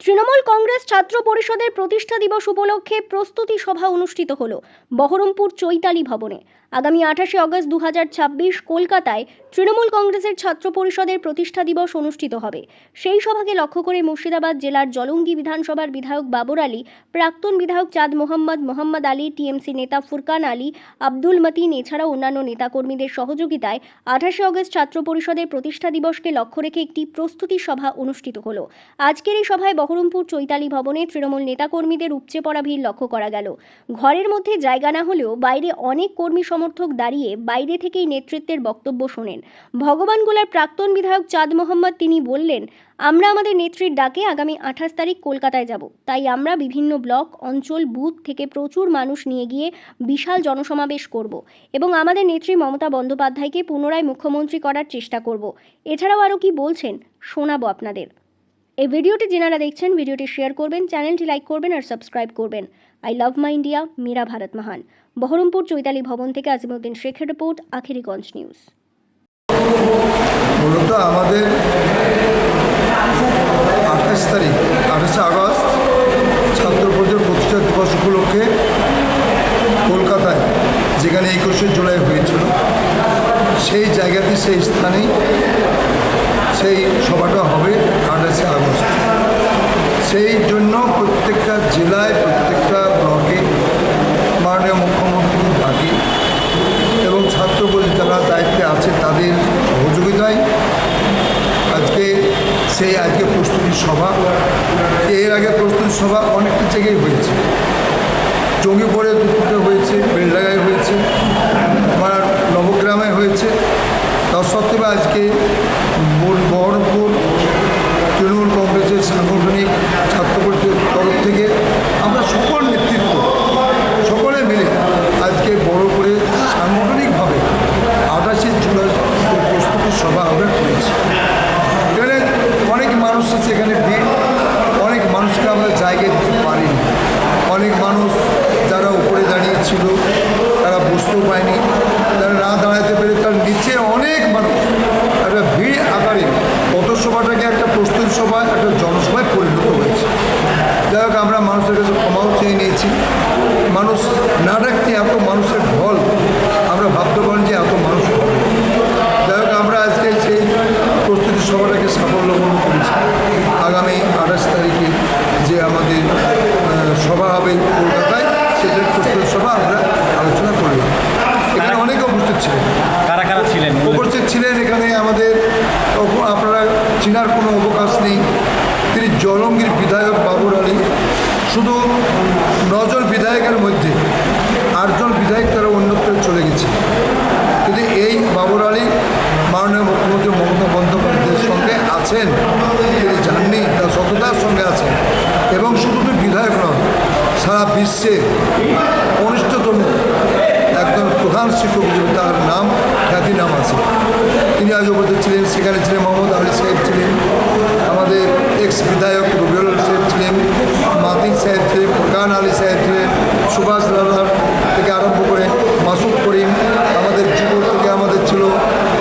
তৃণমূল কংগ্রেস ছাত্র পরিষদের প্রতিষ্ঠা দিবস উপলক্ষে প্রস্তুতি সভা অনুষ্ঠিত হলো বহরমপুর চৈতালি ভবনে। আগামী 28শে আগস্ট 2026 কলকাতায় তৃণমূল কংগ্রেসের ছাত্র পরিষদের প্রতিষ্ঠা দিবস অনুষ্ঠিত হবে। সেই সভাকে লক্ষ্য করে মুর্শিদাবাদ জেলার জলঙ্গি বিধানসভার বিধায়ক বাবর আলী, প্রাক্তন বিধায়ক চাঁদ মোহাম্মদ আলী, টিএমসি নেতা ফুরকান আলী, আব্দুল মতিন এছাড়াও অন্যান্য নেতাকর্মীদের সহযোগিতায় 28শে আগস্ট ছাত্র পরিষদের প্রতিষ্ঠা দিবসকে লক্ষ্য রেখে একটি প্রস্তুতি সভা অনুষ্ঠিত হলো। আজকের এই সভায় বহরমপুর চৈতালি ভবনে তৃণমূল নেতাকর্মীদের উপচে পড়া ভিড় লক্ষ্য করা গেল। ঘরের মধ্যে জায়গা না হলেও বাইরে অনেক কর্মী সমর্থক দাঁড়িয়ে বাইরে থেকেই নেতৃত্বের বক্তব্য শোনেন। ভগবানগোলার প্রাক্তন বিধায়ক চাঁদ মোহাম্মদ তিনি বললেন, আমরা আমাদের নেত্রীর ডাকে আগামী 28 তারিখ কলকাতায় যাব, তাই আমরা বিভিন্ন ব্লক, অঞ্চল, বুথ থেকে প্রচুর মানুষ নিয়ে গিয়ে বিশাল জনসমাবেশ করব এবং আমাদের নেত্রী মমতা বন্দ্যোপাধ্যায়কে পুনরায় মুখ্যমন্ত্রী করার চেষ্টা করব। এছাড়াও আরও কি বলছেন শোনাবো আপনাদের। এই ভিডিওটি যারা দেখছেন ভিডিওটি শেয়ার করবেন, চ্যানেলটি লাইক করবেন আর সাবস্ক্রাইব করবেন। আই লাভ মাই ইন্ডিয়া, মেরা ভারত মহান। বহরমপুর চৈতালি ভবন থেকে আজিমউদ্দিন শেখের রিপোর্ট, আখেরিগঞ্জ নিউজ। মূলত আমাদের 28 তারিখ 28শে আগস্ট ছাত্র পরিষদের প্রতিষ্ঠা দিবস উপলক্ষে কলকাতায়, যেখানে 21শে জুলাই হয়েছিল, সেই জায়গাতে সেই স্থানেই সেই সভাটা হবে 28শে আগস্ট। সেই জন্য প্রত্যেকটা জেলায়, প্রত্যেকটা ব্লকে মাননীয় মুখ্যমন্ত্রীকে ডাকি এবং ছাত্র পরিষদ যারা দায়িত্বে আছে তাদের সহযোগিতায় আজকে প্রস্তুতি সভা। এর আগে প্রস্তুতি সভা অনেকটা জায়গায় হয়েছে, জঙ্গিপুরে দুপুরে হয়েছে, বেলডাঙ্গায় হয়েছে, আমার নবগ্রামে হয়েছে। তা সত্ত্বেও আজকে বহরমপুর তৃণমূল কংগ্রেসের সাংগঠনিক ছাত্র পরিষদের তরফ থেকে আমরা সকল নেতৃত্ব সকলে মিলে আজকে বড় করে সাংগঠনিকভাবে 28শে জুলাই প্রস্তুতি সভা আমরা করেছি। এখানে অনেক মানুষ আছে, এখানে ভিড়, অনেক মানুষকে আমরা জায়গায় দিতে পারিনি। অনেক মানুষ যারা উপরে দাঁড়িয়েছিল তারা বসতেও পায়নি, যারা না দাঁড়াতে পেরে তার নিচে অনেক মানুষ একটা ভিড় আকারে পথসভাটাকে একটা প্রস্তুতি সভায়, একটা জনসভায় পরিণত হয়েছে। যাই হোক, আমরা মানুষের কাছে ক্ষমাও চেয়ে নিয়েছি। মানুষ না ডাকতে এত মানুষের ঢল আমরা ভাবতে পারেন যে এত মানুষ হবে। যাই হোক, আমরা আজকে সেই প্রস্তুতি সভাটাকে সাফল্যমণ্ড করেছি। আগামী 28 তারিখে যে আমাদের সভা হবে কলকাতায়, সেটার প্রস্তুতি সভা আমরা আলোচনা করলাম। এখানে অনেকে উপস্থিত ছিলেন। কারা কারা ছিলেন? উপস্থিত ছিলেন এখানে আমাদের, আপনারা চেনার কোনো অবকাশ নেই, তিনি জলঙ্গির বিধায়ক বাবর আলী। শুধু 9 জন বিধায়কের মধ্যে 8 জন বিধায়ক তারা অন্যত্র চলে গেছে, কিন্তু এই বাবর আলী মাননীয় মুখ্যমন্ত্রী মমতা বন্দ্যোপাধ্যায়ের সঙ্গে আছেন, তিনি জাননি, তার সততার সঙ্গে আছেন। এবং শুধু তো বিধায়ক নন, সারা বিশ্বে কনিষ্ঠতম একজন প্রধান শিক্ষক হিসেবে তার নাম, খ্যাতি নাম আছে। তিনি আজ উপস্থিত ছিলেন। সেখানে ছিলেন মোহাম্মদ আলী সাহেব ছিলেন, আমাদের এক্স বিধায়ক রবিউল সাহেব ছিলেন, মাতিন সাহেব ছিলেন, ফুরকান আলী সাহেব ছিলেন, সুভাষ লালার থেকে আরম্ভ করে মাসুদ করিম, আমাদের যুবক থেকে আমাদের ছিল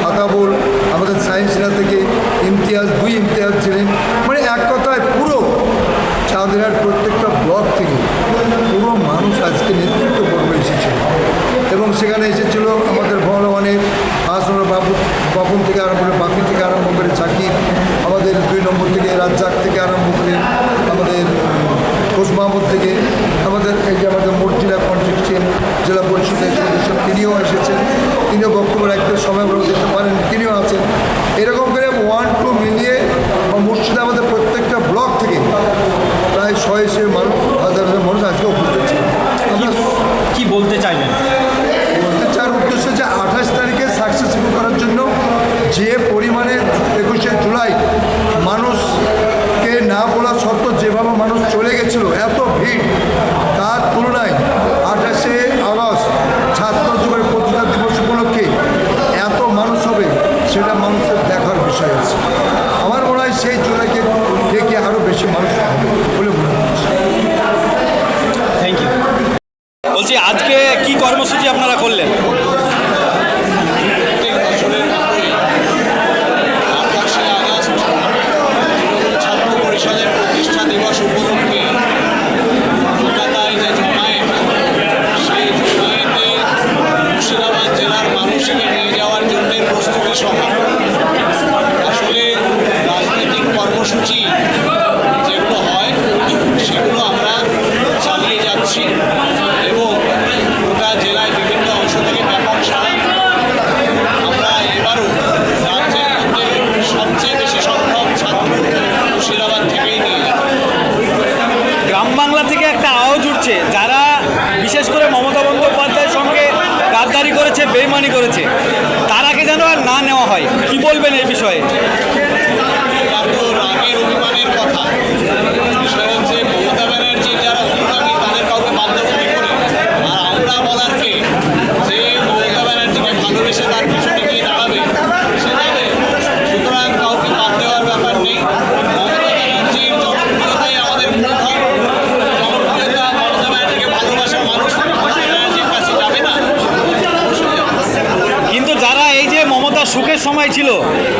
আতাবুল, আমাদের সায়েন্সিনা থেকে ইমতিয়াজ, 2 ইমতিয়াজ ছিলেন। মানে এক কথায় পুরো চাঁদরার প্রত্যেকটা ব্লক থেকে পুরো মানুষ আজকে নেতৃত্ব পর্বে এসেছিল। এবং সেখানে এসেছিল আমাদের ভগবানের হাসন বাপন থেকে আরম্ভ করে, বাপি থেকে আরম্ভ করে জাকির, আমাদের 2 নম্বর থেকে রাজ্জাক থেকে আরম্ভ করে, আমাদের খোশ মাহমুদ থেকে, আমাদের এই যে আমাদের মর্জিনা কন্ট্রিকশন জেলা পরিষদের সদস্য তিনিও এসেছেন, তিনিও বক্তব্য রাখতে সময় দিতে পারেন, তিনিও আছেন। এরকম করে 1-2 মিলিয়ে মুর্শিদাবাদের প্রত্যেকটা ব্লক থেকে প্রায় 100 মানুষ, হাজার মানুষ আজকে উপস্থিত ছিল। আমরা কি বলতে চাইবেন? বলতে চার উদ্দেশ্য যে 28 তারিখে সাকসেসফুল করার জন্য যে পরিমাণে 21শে জুলাই মানুষকে না বলা সত্ত্বেও যেভাবে মানুষ চলে গেছিল, এত ভিড়, তার তুলনায় 28শে আগস্ট ছাত্র যুগের প্রতিষ্ঠা দিবস উপলক্ষে এত মানুষ হবে, সেটা মানুষের দেখার বিষয় আছে। আমার মনে হয় সেই জুলাইকে থেকে আরও বেশি মানুষ হবে বলে মনে হচ্ছে। Thank you. বলছি, আজকে কি কর্মসূচি আপনারা করলেন? ছাত্র পরিষদের প্রতিষ্ঠা দিবস বাংলা থেকে একটা আওয়াজ উঠছে, যারা বিশেষ করে মমতা বন্দ্যোপাধ্যায়ের সঙ্গে গাদ্দারি করেছে, বেইমানি করেছে, তারাকে যেন আর না নেওয়া হয়। কি বলবেন এই বিষয়ে? এটা তো রাগের অভিমানের কথা। বিষয় হচ্ছে মমতা ব্যানার্জি যারা অনুগামী তাদের কাউকে বাধ্যবতী করে, আর আমরা বলার কে যে মমতা ব্যানার্জিকে ভালোবেসে তার পিছনে গিয়ে দাঁড়াবে, সে যাবে। সুতরাং কাউকে বাদ দেওয়ার ব্যাপার নেই। মমতা ব্যানার্জির জনপ্রিয়তাই আমাদের মূলধন। জনপ্রিয়তা, মমতা ব্যানার্জিকে ভালোবাসার মানুষ মমতা ব্যানার্জির কাছে যাবে না, অবশ্যই যাবে। কিন্তু যারা এই যে মমতা সুখের সময় ছিল,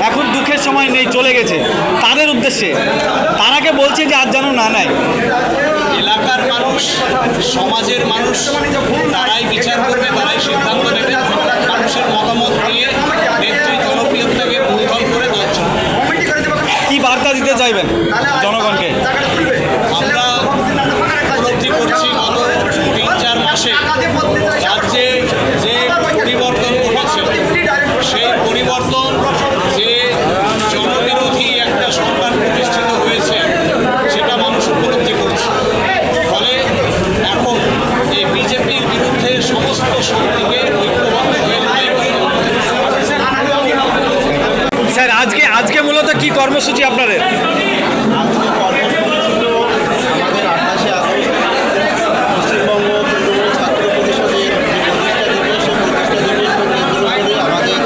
এখন দুঃখের সময় নেই, চলে গেছে, তাদের উদ্দেশ্যে তারাকে বলছে যে আর যেন না নেয়। এলাকার মানুষ, সমাজের মানুষ, তারাই বিচার করবে, তারাই সিদ্ধান্ত নেবে। মানুষের মতামত নিয়ে নেত্রী জনপ্রিয়তাকে মূলধন করে দেওয়ার জন্য কি বার্তা দিতে চাইবেন জনগণকে? আমরা উপলব্ধি করছি গত 3-4 মাসে রাজ্যে যে পরিবর্তন ঘটেছে, সেই পরিবর্তন যে জনবিরোধী একটা সরকার প্রতিষ্ঠিত হয়েছে, সেটা মানুষ উপলব্ধি করছে। ফলে এখন এই বিজেপির বিরুদ্ধে সমস্ত শক্তিকে ঐক্যবদ্ধ হয়ে লড়াই করতে হবে। স্যার, আজকে মূলত কি কর্মসূচি আপনাদের? আজকে কর্মসূচি ছিল আমাদের 28শে আগস্ট পশ্চিমবঙ্গ তৃণমূল ছাত্র পরিষদের যে প্রতিষ্ঠা দিবস, সেই প্রতিষ্ঠা দিবসকে কেন্দ্র করে আমাদের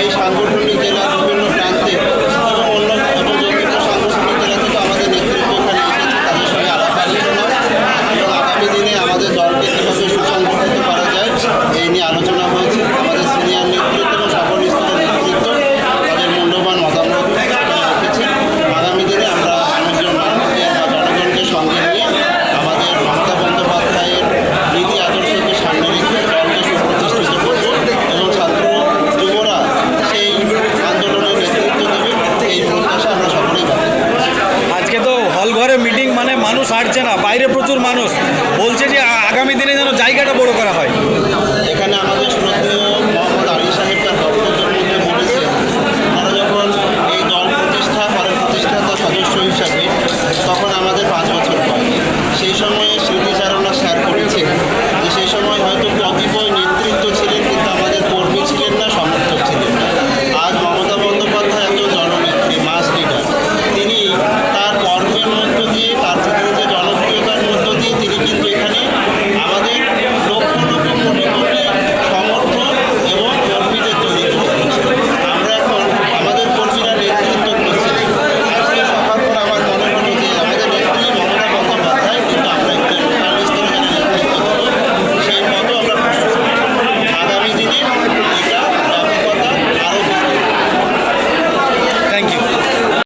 এই সাংগঠনিক জেলার বিভিন্ন প্রান্তে এবং অন্য বিভিন্ন সাংগঠনিক জেলা থেকে আমাদের নেতৃত্ব এখানে এসেছে, তাদের সঙ্গে আলাপ আলোচনা এবং আগামী দিনে আমাদের দলকে কীভাবে সুসংগঠিত করা যায় এই নিয়ে আলোচনা হয়েছে। আমাদের সিনিয়র নেতৃত্ব এবং সকল স্তরের নেতৃত্ব তাদের মূল্যবান মতামত রেখেছেন। আগামী দিনে আমরা মানুষজন বা জনগণকে সঙ্গে নিয়ে আমাদের মমতা বন্দ্যোপাধ্যায়ের নীতি আদর্শকে সামনে রেখে দলকে সুপ্রতিষ্ঠিত করব এবং ছাত্র যুবরা সেই আন্দোলনের নেতৃত্ব দেবে, এই প্রত্যাশা আমরা সকলেই পাবো। আজকে তো হল ঘরে মিটিং, মানে মানুষ হাঁটছে না, বাইরে প্রচুর মানুষ, বলছে যে আগামী দিনে যেন জায়গাটা বড় করা হয়। এখানে আমাদের শ্রদ্ধেয়